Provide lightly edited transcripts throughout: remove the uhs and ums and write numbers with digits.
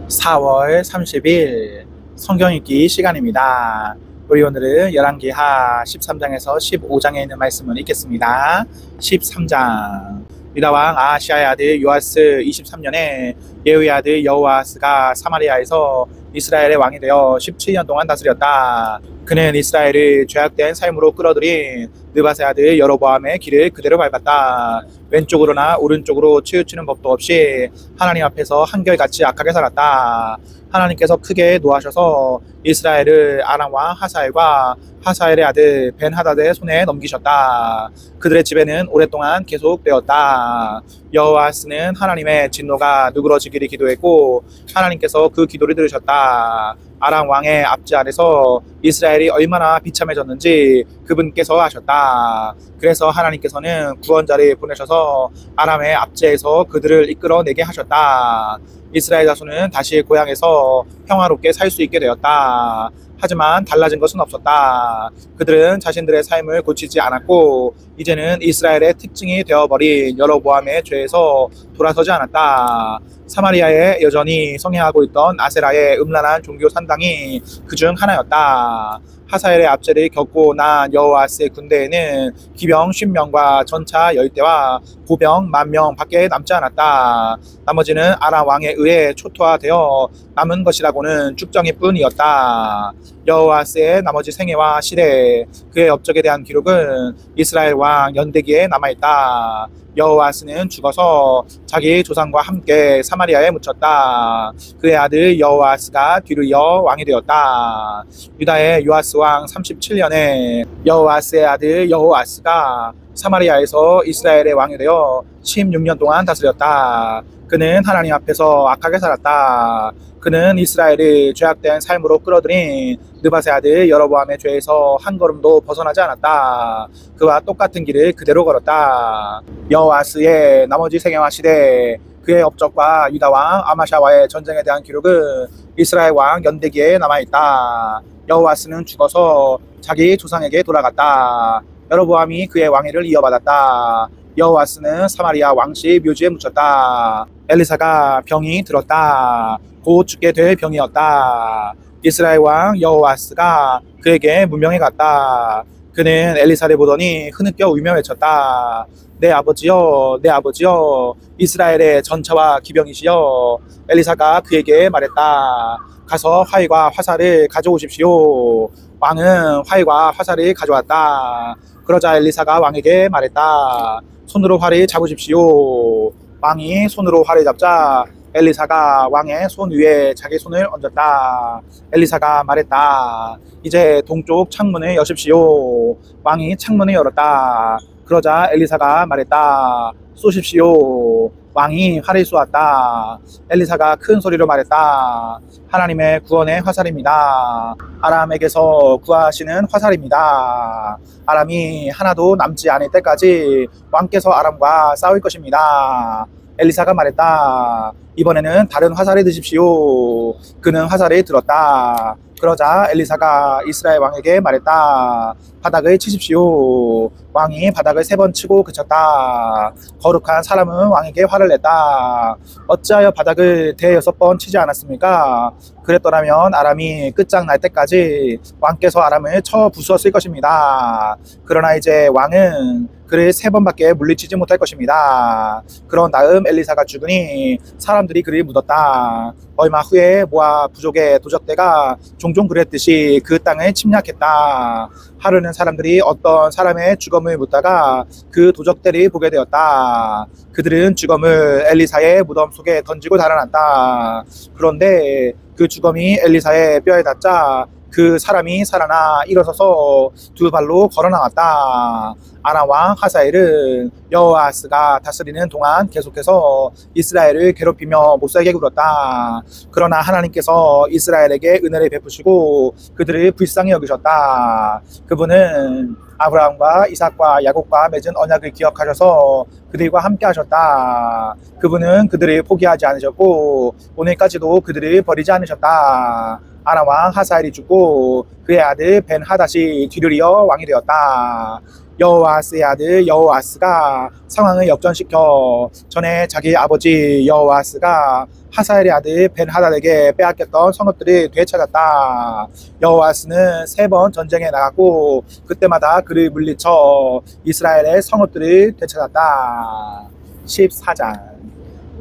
4월 30일 성경 읽기 시간입니다. 우리 오늘은 열왕기하 13장에서 15장에 있는 말씀을 읽겠습니다. 13장. 유다왕 아하시아의 아들 요아스 23년에 예후의 아들 여호아스가 사마리아에서 이스라엘의 왕이 되어 17년 동안 다스렸다. 그는 이스라엘을 죄악된 삶으로 끌어들인 느밧의 아들 여로보암의 길을 그대로 밟았다. 왼쪽으로나 오른쪽으로 치우치는 법도 없이 하나님 앞에서 한결같이 악하게 살았다. 하나님께서 크게 노하셔서 이스라엘을 아람 왕 하사엘과 하사엘의 아들 벤하닷의 손에 넘기셨다. 그들의 집에는 오랫동안 계속되었다. 여호아스는 하나님의 진노가 누그러지기를 기도했고 하나님께서 그 기도를 들으셨다. 아람 왕의 압제 아래서 이스라엘이 얼마나 비참해졌는지 그분께서 아셨다. 그래서 하나님께서는 구원자를 보내셔서 아람의 압제에서 그들을 이끌어내게 하셨다. 이스라엘 자손은 다시 고향에서 평화롭게 살 수 있게 되었다. 하지만 달라진 것은 없었다. 그들은 자신들의 삶을 고치지 않았고 이제는 이스라엘의 특징이 되어버린 여로보암의 죄에서 돌아서지 않았다. 사마리아에 여전히 성행하고 있던 아세라의 음란한 종교 산당이 그중 하나였다. 하사엘의 압제를 겪고 난 여호아스의 군대에는 기병 50명과 전차 10대와 보병 10,000명 밖에 남지 않았다. 나머지는 아람 왕에 의해 초토화되어 남은 것이라고는 쭉정이 뿐이었다. 여호아스의 나머지 생애와 시대, 그의 업적에 대한 기록은 이스라엘 왕 연대기에 남아있다. 여호아스는 죽어서 자기 조상과 함께 사마리아에 묻혔다. 그의 아들 여호아스가 뒤를 이어 왕이 되었다. 유다의 요아스 왕 37년에 여호아스의 아들 여호아스가 사마리아에서 이스라엘의 왕이 되어 16년 동안 다스렸다. 그는 하나님 앞에서 악하게 살았다. 그는 이스라엘을 죄악된 삶으로 끌어들인 느밧의 아들 여로보암의 죄에서 한 걸음도 벗어나지 않았다. 그와 똑같은 길을 그대로 걸었다. 여호아스의 나머지 생애와 시대, 그의 업적과 유다왕 아마샤와의 전쟁에 대한 기록은 이스라엘 왕 연대기에 남아있다. 여호아스는 죽어서 자기 조상에게 돌아갔다. 여로보암이 그의 왕위를 이어받았다. 여호아스는 사마리아 왕실 묘지에 묻혔다. 엘리사가 병이 들었다. 곧 죽게 될 병이었다. 이스라엘 왕 여호아스가 그에게 문명해 갔다. 그는 엘리사를 보더니 흐느껴 울며 외쳤다. 내 아버지여, 내 아버지여, 이스라엘의 전차와 기병이시여. 엘리사가 그에게 말했다. 가서 활과 화살을 가져오십시오. 왕은 활과 화살을 가져왔다. 그러자 엘리사가 왕에게 말했다. 손으로 활을 잡으십시오. 왕이 손으로 활을 잡자 엘리사가 왕의 손 위에 자기 손을 얹었다. 엘리사가 말했다. 이제 동쪽 창문을 여십시오. 왕이 창문을 열었다. 그러자 엘리사가 말했다. 쏘십시오. 왕이 활을 쏘았다. 엘리사가 큰 소리로 말했다. 하나님의 구원의 화살입니다. 아람에게서 구하시는 화살입니다. 아람이 하나도 남지 않을 때까지 왕께서 아람과 싸울 것입니다. 엘리사가 말했다. 이번에는 다른 화살을 드십시오. 그는 화살을 들었다. 그러자 엘리사가 이스라엘 왕에게 말했다. 바닥을 치십시오. 왕이 바닥을 3번 치고 그쳤다. 거룩한 사람은 왕에게 화를 냈다. 어찌하여 바닥을 대6번 치지 않았습니까? 그랬더라면 아람이 끝장날 때까지 왕께서 아람을 쳐 부수었을 것입니다. 그러나 이제 왕은 그를 3번밖에 물리치지 못할 것입니다. 그런 다음 엘리사가 죽으니 사람들이 그를 묻었다. 얼마 후에 모압 부족의 도적대가 종종 그랬듯이 그 땅을 침략했다. 하루는 사람들이 어떤 사람의 죽음을 묻다가 그 도적대를 보게 되었다. 그들은 죽음을 엘리사의 무덤 속에 던지고 달아났다. 그런데 그 죽음이 엘리사의 뼈에 닿자 그 사람이 살아나 일어서서 2발로 걸어 나왔다. 아람 왕 하사엘은 여호아스가 다스리는 동안 계속해서 이스라엘을 괴롭히며 못살게 굴었다. 그러나 하나님께서 이스라엘에게 은혜를 베푸시고 그들을 불쌍히 여기셨다. 그분은 아브라함과 이삭과 야곱과 맺은 언약을 기억하셔서 그들과 함께 하셨다. 그분은 그들을 포기하지 않으셨고 오늘까지도 그들을 버리지 않으셨다. 아람 왕 하사엘이 죽고 그의 아들 벤하닷이 뒤를 이어 왕이 되었다. 여호아스의 아들 여호아스가 상황을 역전시켜 전에 자기 아버지 여호아스가 하사엘의 아들 벤하닷에게 빼앗겼던 성읍들을 되찾았다. 여호아스는 3번 전쟁에 나갔고 그때마다 그를 물리쳐 이스라엘의 성읍들을 되찾았다. 14장.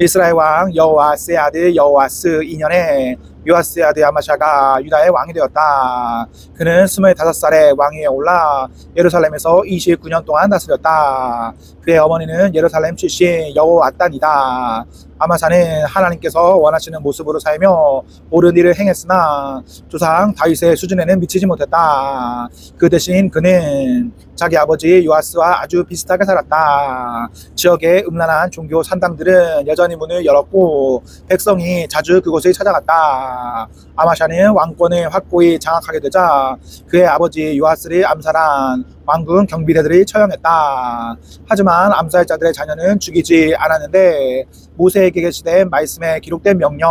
이스라엘 왕 여호아스의 아들 여호아스 2년에 요아스의 아들 아마샤가 유다의 왕이 되었다. 그는 25살에 왕위에 올라 예루살렘에서 29년 동안 다스렸다. 그의 어머니는 예루살렘 출신 여호앗단이다. 아마샤는 하나님께서 원하시는 모습으로 살며 옳은 일을 행했으나 조상 다윗의 수준에는 미치지 못했다. 그 대신 그는 자기 아버지 요아스와 아주 비슷하게 살았다. 지역의 음란한 종교 산당들은 여전히 문을 열었고 백성이 자주 그곳을 찾아갔다. 아마샤는 왕권을 확고히 장악하게 되자 그의 아버지 요아스를 암살한 왕궁 경비대들이 처형했다. 하지만 암살자들의 자녀는 죽이지 않았는데 모세에게 계시된 말씀에 기록된 명령,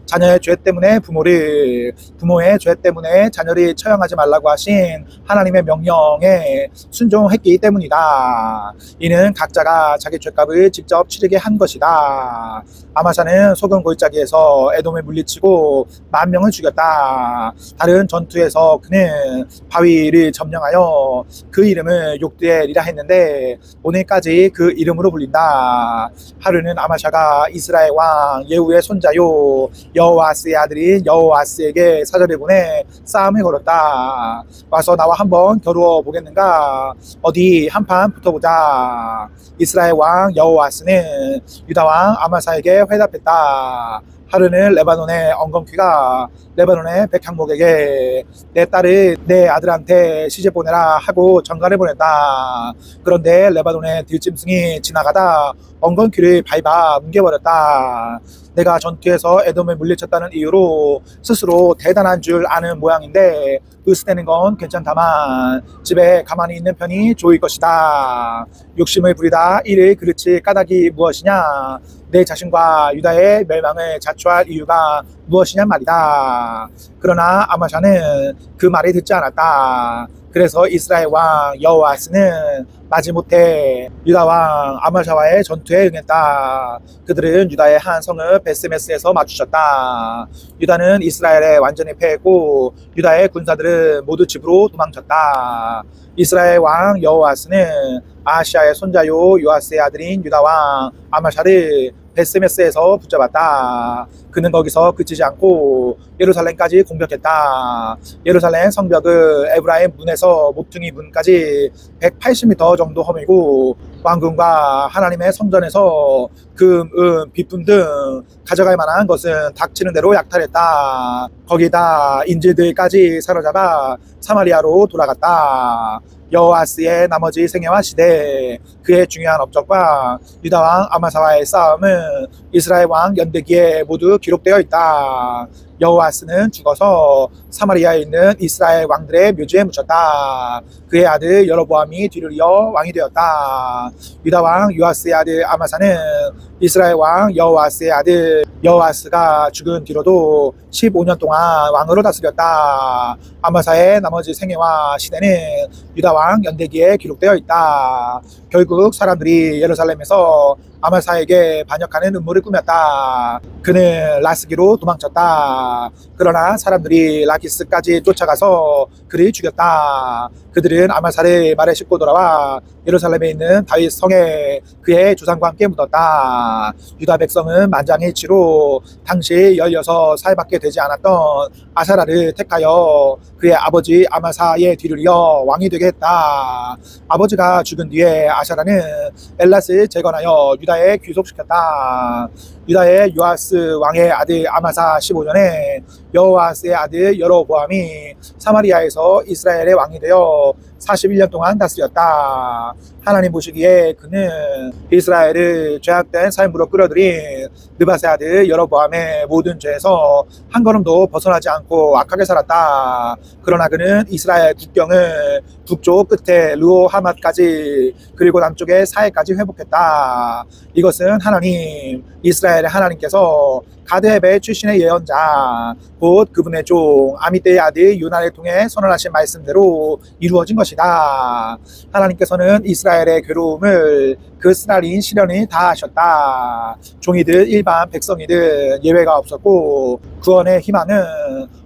자녀의 죄 때문에 부모를, 부모의 죄 때문에 자녀를 처형하지 말라고 하신 하나님의 명령에 순종했기 때문이다. 이는 각자가 자기 죄값을 직접 치르게 한 것이다. 아마샤는 소금 골짜기에서 에돔을 물리치고 10,000명을 죽였다. 다른 전투에서 그는 바위를 점령하여 그 이름을 욕드엘이라 했는데 오늘까지 그 이름으로 불린다. 하루는 아마샤가 이스라엘 왕 예후의 손자요 여호아스의 아들인 여호아스에게 사절을 보내 싸움을 걸었다. 와서 나와 한번 겨루어 보겠는가? 어디 한판 붙어보자. 이스라엘 왕 여호아스는 유다 왕 아마사에게 회답했다. 하루는 레바논의 엉겅퀴가 레바논의 백향목에게 내 딸을 내 아들한테 시집 보내라 하고 전가를 보냈다. 그런데 레바논의 들짐승이 지나가다 엉겅퀴를 밟아 뭉개버렸다. 내가 전투에서 에돔을 물리쳤다는 이유로 스스로 대단한 줄 아는 모양인데 으스대는 건 괜찮다만 집에 가만히 있는 편이 좋을 것이다. 욕심을 부리다 이를 그르칠 까닭이 무엇이냐? 내 자신과 유다의 멸망을 자초할 이유가 무엇이냐 말이다. 그러나 아마샤는 그 말을 듣지 않았다. 그래서 이스라엘 왕 여호아스는 마지못해 유다 왕 아마샤와의 전투에 응했다. 그들은 유다의 한 성읍 베스메스에서 맞추셨다. 유다는 이스라엘에 완전히 패했고 유다의 군사들은 모두 집으로 도망쳤다. 이스라엘 왕 여호아스는 아하시아의 손자요 요아스의 아들인 유다 왕 아마샤를 베스메스에서 붙잡았다. 그는 거기서 그치지 않고 예루살렘까지 공격했다. 예루살렘 성벽을 에브라임 문에서 모퉁이 문까지 180m 정도 허물고 왕궁과 하나님의 성전에서 금, 은, 비품 등 가져갈 만한 것은 닥치는 대로 약탈했다. 거기다 인질들까지 사로잡아 사마리아로 돌아갔다. 여호아스의 나머지 생애와 시대, 그의 중요한 업적과 유다왕 아마사와의 싸움은 이스라엘 왕 연대기에 모두 기록되어 있다. 여호아스는 죽어서 사마리아에 있는 이스라엘 왕들의 묘지에 묻혔다. 그의 아들 여로보암이 뒤를 이어 왕이 되었다. 유다 왕 요아스의 아들 아마사는 이스라엘 왕 여호아스의 아들 여호아스가 죽은 뒤로도 15년 동안 왕으로 다스렸다. 아마사의 나머지 생애와 시대는 유다 왕 연대기에 기록되어 있다. 결국 사람들이 예루살렘에서 아마사에게 반역하는 음모를 꾸몄다. 그는 라스기로 도망쳤다. 그러나 사람들이 라키스까지 쫓아가서 그를 죽였다. 그들은 아마사를 말에 싣고 돌아와 예루살렘에 있는 다윗 성에 그의 조상과 함께 묻었다. 유다 백성은 만장일치로 당시 16살밖에 되지 않았던 아사라를 택하여 그의 아버지 아마사의 뒤를 이어 왕이 되게 했다. 아버지가 죽은 뒤에 아사라는 엘랏을 재건하여 유다에 귀속시켰다. 유다의 요아스 왕의 아들 아마사 15년에 여호아스의 아들 여로보암이 사마리아에서 이스라엘의 왕이 되어 41년 동안 다스렸다. 하나님 보시기에 그는 이스라엘을 죄악된 삶으로 끌어들인 느밧의 아들 여로보암의 모든 죄에서 한 걸음도 벗어나지 않고 악하게 살았다. 그러나 그는 이스라엘 국경을 북쪽 끝에 르호하맛까지 그리고 남쪽의 사해까지 회복했다. 이것은 하나님 이스라엘의 하나님께서 가드헤베 출신의 예언자 곧 그분의 종 아미떼의 아들 요나를 통해 선언하신 말씀대로 이루어진 것이다. 하나님께서는 이스라엘의 괴로움을 그 쓰라린 시련이 다 하셨다. 종이들 일반 백성이들 예외가 없었고 구원의 희망은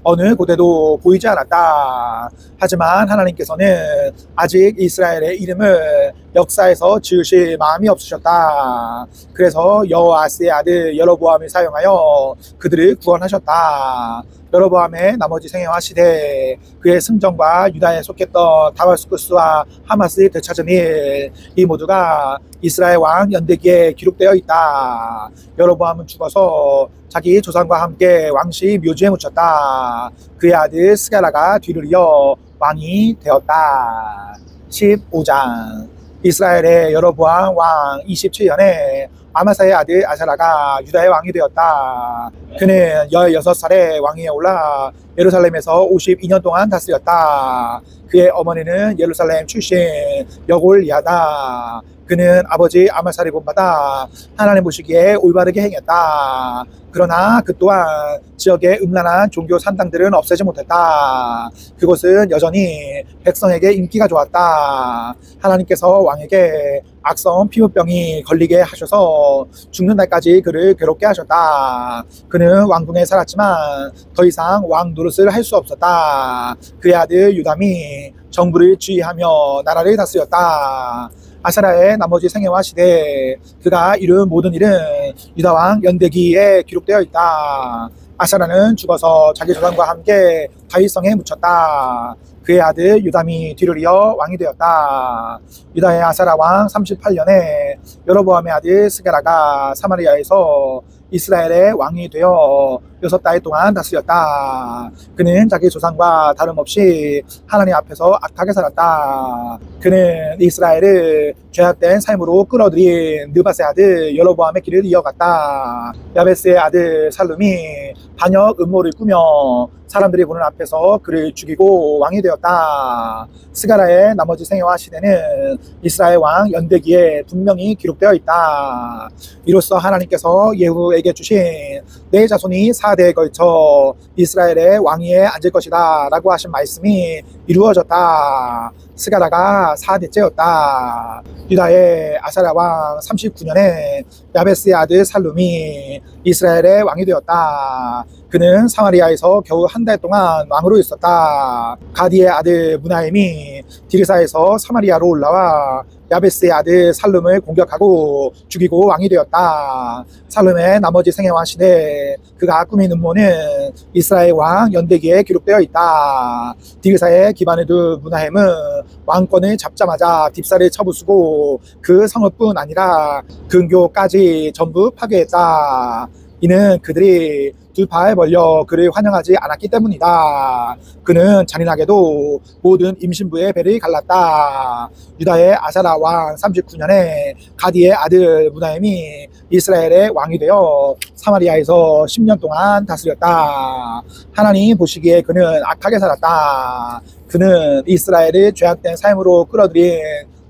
어느 곳에도 보이지 않았다. 하지만 하나님께서는 아직 이스라엘의 이름을 역사에서 지으실 마음이 없으셨다. 그래서 여호아스의 아들 여로보암을 사용하여 그들을 구원하셨다. 여로보암의 나머지 생애와 시대 그의 승정과 유다에 속했던 다마스쿠스와 하마스를 되찾은 일 이 모두가 이스라엘 왕 연대기에 기록되어 있다. 여로보암은 죽어서 자기 조상과 함께 왕실 묘지에 묻혔다. 그의 아들 스가랴가 뒤를 이어 왕이 되었다. 15장 이스라엘의 여로보암 왕 27년에 아마사의 아들 아사라가 유다의 왕이 되었다. 그는 16살에 왕위에 올라 예루살렘에서 52년 동안 다스렸다. 그의 어머니는 예루살렘 출신 여골리아다. 그는 아버지 아마사를 본받아 하나님 보시기에 올바르게 행했다. 그러나 그 또한 지역의 음란한 종교 산당들은 없애지 못했다. 그곳은 여전히 백성에게 인기가 좋았다. 하나님께서 왕에게 악성 피부병이 걸리게 하셔서 죽는 날까지 그를 괴롭게 하셨다. 그는 왕궁에 살았지만 더 이상 왕 노릇을 할 수 없었다. 그의 아들 유담이 정부를 지휘하며 나라를 다스렸다. 아사라의 나머지 생애와 시대 그가 이룬 모든 일은 유다왕 연대기에 기록되어 있다. 아사라는 죽어서 자기 조상과 함께 다윗성에 묻혔다. 그의 아들 유담이 뒤를 이어 왕이 되었다. 유다의 아사라 왕 38년에 여로보암의 아들 스가랴가 사마리아에서 이스라엘의 왕이 되어 6달 동안 다스렸다. 그는 자기 조상과 다름없이 하나님 앞에서 악하게 살았다. 그는 이스라엘을 죄악된 삶으로 끌어들인 느밧의 아들 여로보암의 길을 이어갔다. 야베스의 아들 살룸이 반역 음모를 꾸며 사람들이 보는 앞에서 그를 죽이고 왕이 되었다. 스가랴의 나머지 생애와 시대는 이스라엘 왕 연대기에 분명히 기록되어 있다. 이로써 하나님께서 예후에게 주신 내 자손이 4대에 걸쳐 이스라엘의 왕위에 앉을 것이다 라고 하신 말씀이 이루어졌다. 스가랴가 4대째였다. 유다의 아사랴 왕 39년에 야베스의 아들 살룸이 이스라엘의 왕이 되었다. 그는 사마리아에서 겨우 한 달 동안 왕으로 있었다. 가디의 아들 무나임이 디르사에서 사마리아로 올라와 야베스의 아들 살룸을 공격하고 죽이고 왕이 되었다. 살룸의 나머지 생애와 시대 그가 꾸민 음모는 이스라엘 왕 연대기에 기록되어 있다. 디르사의 기반을 둔 무나임은 왕권을 잡자마자 딥사를 쳐부수고 그 성읍뿐 아니라 근교까지 전부 파괴했다. 이는 그들이 두 팔 벌려 그를 환영하지 않았기 때문이다. 그는 잔인하게도 모든 임신부의 배를 갈랐다. 유다의 아사랴 왕 39년에 가디의 아들 무나임이 이스라엘의 왕이 되어 사마리아에서 10년 동안 다스렸다. 하나님 보시기에 그는 악하게 살았다. 그는 이스라엘을 죄악된 삶으로 끌어들인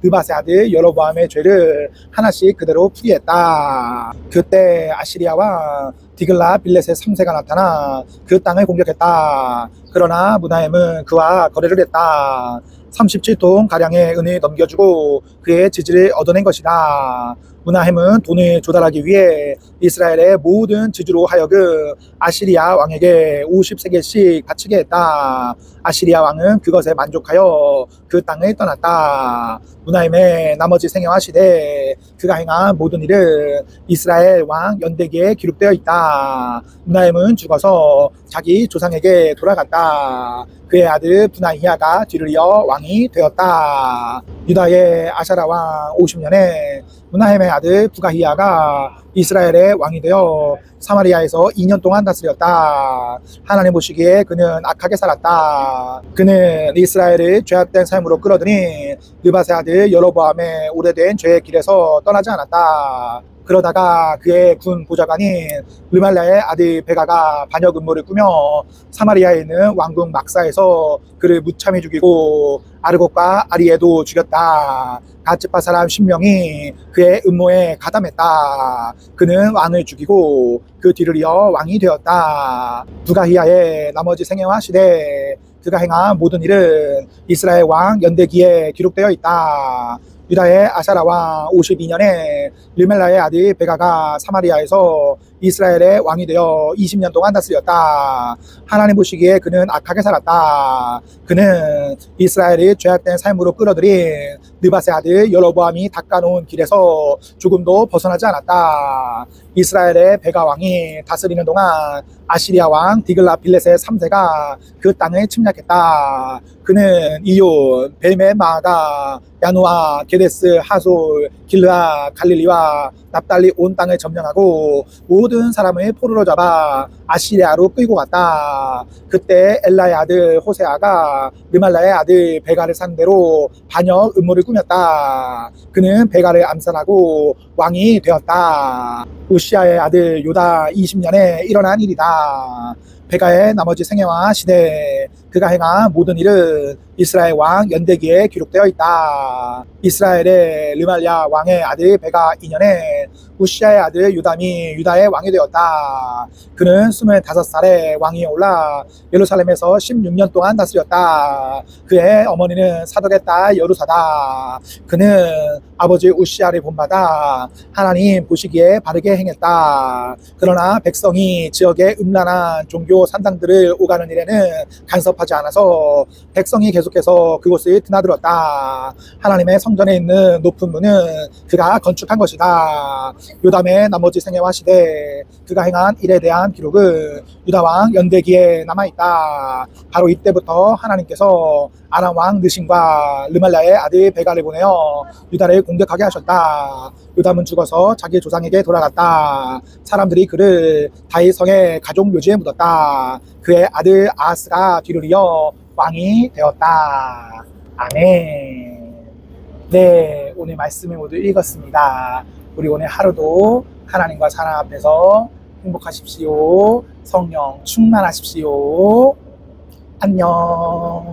느밧의 아들 여로보암의 죄를 하나씩 그대로 풀이했다. 그때 아시리아 왕 디글라 빌렛의 3세가 나타나 그 땅을 공격했다. 그러나 무나임은 그와 거래를 했다. 37톤 가량의 은을 넘겨주고 그의 지지를 얻어낸 것이다. 무나임은 돈을 조달하기 위해 이스라엘의 모든 지주로 하여금 아시리아 왕에게 50세겔씩 바치게 했다. 아시리아 왕은 그것에 만족하여 그 땅을 떠났다. 무나임의 나머지 생애와 시대 그가 행한 모든 일은 이스라엘 왕 연대기에 기록되어 있다. 무나임은 죽어서 자기 조상에게 돌아갔다. 그의 아들 브나히아가 뒤를 이어 왕이 되었다. 유다의 아사랴 왕 50년에 무나임의 아들 부가히아가 이스라엘의 왕이 되어 사마리아에서 2년 동안 다스렸다. 하나님 보시기에 그는 악하게 살았다. 그는 이스라엘을 죄악된 삶으로 끌어들인 느밧의 아들 여로보암의 오래된 죄의 길에서 떠나지 않았다. 그러다가 그의 군 보좌관인 르말라의 아들 베가가 반역 음모를 꾸며 사마리아에 있는 왕궁 막사에서 그를 무참히 죽이고 아르곳과 아리에도 죽였다. 갓즈파 사람 10명이 그의 음모에 가담했다. 그는 왕을 죽이고 그 뒤를 이어 왕이 되었다. 부가히야의 나머지 생애와 시대 그가 행한 모든 일은 이스라엘 왕 연대기에 기록되어 있다. 유다의 아사라 왕 52년에 르멜라의 아들 베가가 사마리아에서 이스라엘의 왕이 되어 20년 동안 다스렸다. 하나님 보시기에 그는 악하게 살았다. 그는 이스라엘이 죄악된 삶으로 끌어들인 느밧의 아들 여로보암이 닦아놓은 길에서 조금도 벗어나지 않았다. 이스라엘의 베가 왕이 다스리는 동안 아시리아 왕 디글라 빌렛의 3세가 그 땅을 침략했다. 그는 이온, 벨메 마아가, 야누아, 게데스, 하솔, 길르아, 갈릴리와 납달리 온 땅을 점령하고 모든 사람을 포로로 잡아 아시리아로 끌고 갔다. 그때 엘라의 아들 호세아가 르말라의 아들 베가를 상대로 반역 음모를 꾸몄다. 그는 베가를 암살하고 왕이 되었다. 우시아의 아들 요다 20년에 일어난 일이다. 베가의 나머지 생애와 시대 그가 행한 모든 일은 이스라엘 왕 연대기에 기록되어 있다. 이스라엘의 르말랴 왕의 아들 베가 2년에 우시아의 아들 요담이 유다의 왕이 되었다. 그는 25살에 왕위에 올라 예루살렘에서 16년 동안 다스렸다. 그의 어머니는 사독의 딸 여루사다. 그는 아버지 우시아를 본받아 하나님 보시기에 바르게 행했다. 그러나 백성이 지역의 음란한 종교 산당들을 오가는 일에는 간섭하지 않아서 백성이 계속해서 그곳을 드나들었다. 하나님의 성전에 있는 높은 문은 그가 건축한 것이다. 요담의 나머지 생애와 시대 그가 행한 일에 대한 기록은 유다왕 연대기에 남아있다. 바로 이때부터 하나님께서 아람 왕 느신과 르말라의 아들 베가를 보내어 유다를 공격하게 하셨다. 요담은 죽어서 자기 조상에게 돌아갔다. 사람들이 그를 다윗 성의 가족 묘지에 묻었다. 그의 아들 아하스가 뒤를 이어 왕이 되었다. 아멘. 네, 오늘 말씀을 모두 읽었습니다. 우리 오늘 하루도 하나님과 사랑 앞에서 행복하십시오. 성령 충만하십시오. 안녕.